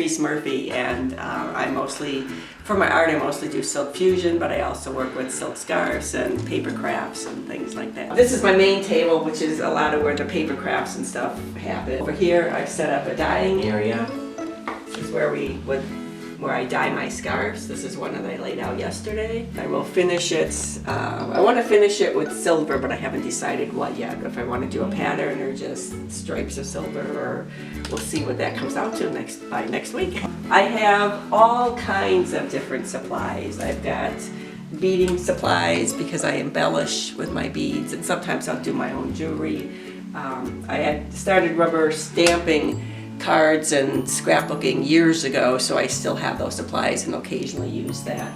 Marytherese Murphy, and I mostly, for my art, I mostly do silk fusion, but I also work with silk scarves and paper crafts and things like that. This is my main table, which is a lot of where the paper crafts and stuff happen. Over here, I've set up a dyeing area. This is where I dye my scarves. This is one that I laid out yesterday. I will finish it. I want to finish it with silver, but I haven't decided what yet. If I want to do a pattern or just stripes of silver, or we'll see what that comes out to by next week. I have all kinds of different supplies. I've got beading supplies because I embellish with my beads, and sometimes I'll do my own jewelry. I had started rubber stamping cards and scrapbooking years ago, so I still have those supplies and occasionally use that.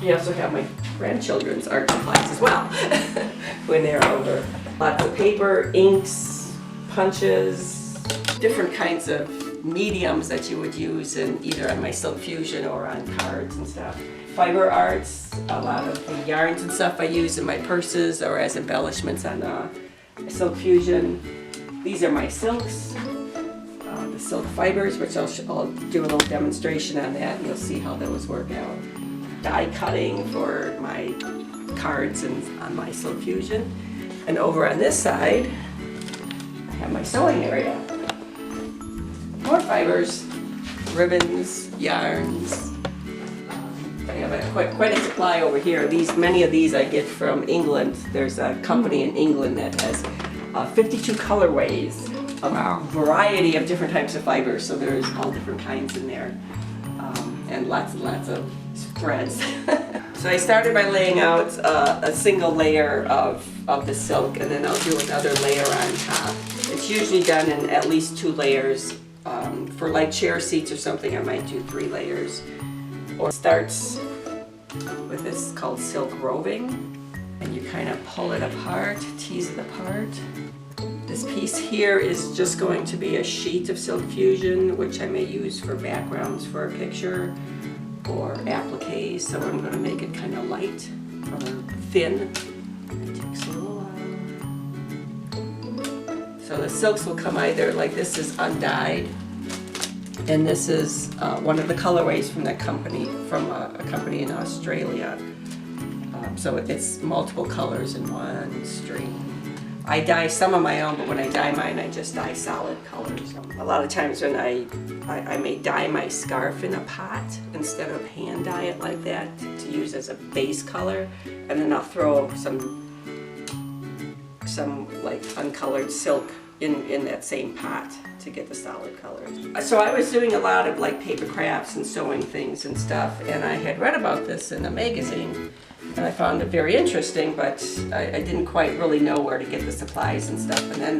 I also have my grandchildren's art supplies as well when they're older. Lots of paper, inks, punches, different kinds of mediums that you would use in either on my silk fusion or on cards and stuff. Fiber arts, a lot of the yarns and stuff I use in my purses or as embellishments on silk fusion. These are my silks. The silk fibers, which I'll do a little demonstration on that, and you'll see how those work out. Die cutting for my cards and on my silk fusion. And over on this side, I have my sewing area. More fibers, ribbons, yarns. I have quite a supply over here. Many of these I get from England. There's a company in England that has 52 colorways. A variety of different types of fibers, so there's all different kinds in there, and lots of threads. So I started by laying out a single layer of the silk, and then I'll do another layer on top. It's usually done in at least 2 layers. For like chair seats or something, I might do 3 layers. Or it starts with this called silk roving, and you kind of pull it apart, tease it apart. This piece here is just going to be a sheet of silk fusion, which I may use for backgrounds for a picture or appliques, so I'm going to make it kind of light or thin. It takes a little while. So the silks will come either like this is undyed, and this is one of the colorways from that company, from a company in Australia. So it's multiple colors in one string. I dye some of my own, but when I dye mine, I just dye solid colors. A lot of times when I may dye my scarf in a pot instead of hand dye it like that to use as a base color, and then I'll throw some like uncolored silk in that same pot to get the solid colors. So I was doing a lot of like paper crafts and sewing things and stuff, and I had read about this in a magazine. And I found it very interesting, but I didn't quite really know where to get the supplies and stuff. And then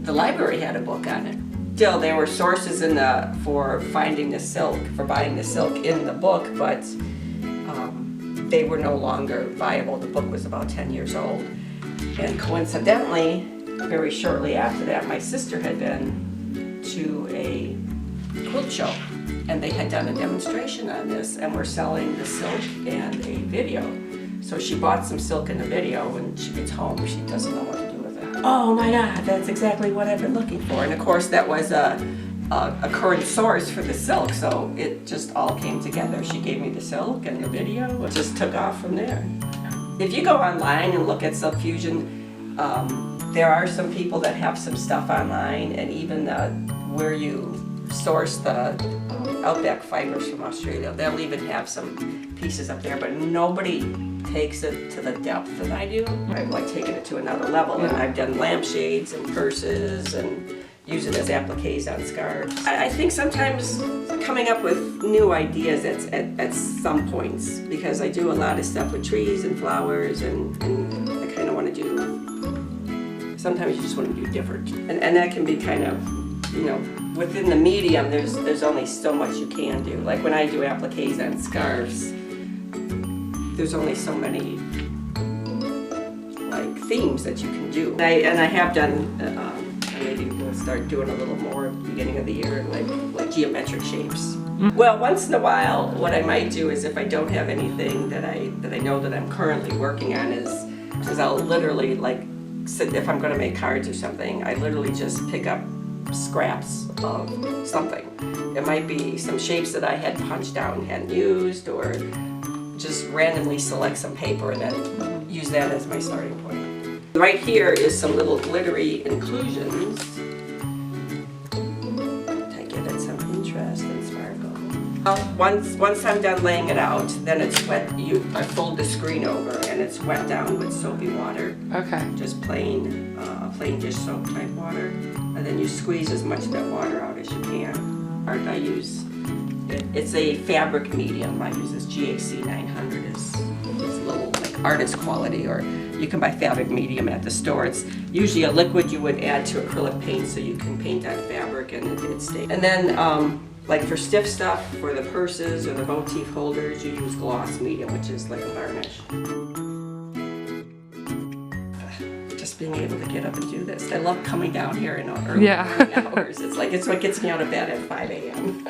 the library had a book on it. Still, there were sources for finding the silk, for buying the silk in the book, but they were no longer viable. The book was about 10 years old. And coincidentally, very shortly after that, my sister had been to a quilt show, and they had done a demonstration on this and were selling the silk and a video. So she bought some silk and a video. When she gets home, she doesn't know what to do with it. Oh my God, that's exactly what I've been looking for. And of course that was a current source for the silk, so it just all came together. She gave me the silk and the video. It just took off from there. If you go online and look at silk fusion, there are some people that have some stuff online, and even where you source the Outback fibers from Australia, they'll even have some pieces up there, but nobody takes it to the depth that I do. I've like taken it to another level, and I've done lampshades and purses and use it as appliques on scarves. I think sometimes coming up with new ideas at some points, because I do a lot of stuff with trees and flowers, and I kind of want to do, sometimes you just want to do different. And that can be kind of, you know, within the medium, there's only so much you can do. Like when I do appliques on scarves, there's only so many like themes that you can do. And I have done, maybe we'll start doing a little more at the beginning of the year, like geometric shapes. Well, once in a while, what I might do is if I don't have anything that I know that I'm currently working on is I'll literally like, if I'm going to make cards or something, I literally just pick up scraps of something. It might be some shapes that I had punched out and hadn't used, or just randomly select some paper and then use that as my starting point. Right here is some little glittery inclusions. To give it some interest and sparkle. Once I'm done laying it out, then it's wet. I fold the screen over and it's wet down with soapy water. Okay. Just plain dish soap type water, and then you squeeze as much of that water out as you can. I use it's a fabric medium. I use this GAC 900. It's little like artist quality, or you can buy fabric medium at the store. It's usually a liquid you would add to acrylic paint, so you can paint on fabric and it stays. And then like for stiff stuff, for the purses or the motif holders, you use gloss medium, which is like a varnish. Just being able to get up and do this. I love coming down here in early morning hours. It's what gets me out of bed at 5 a.m.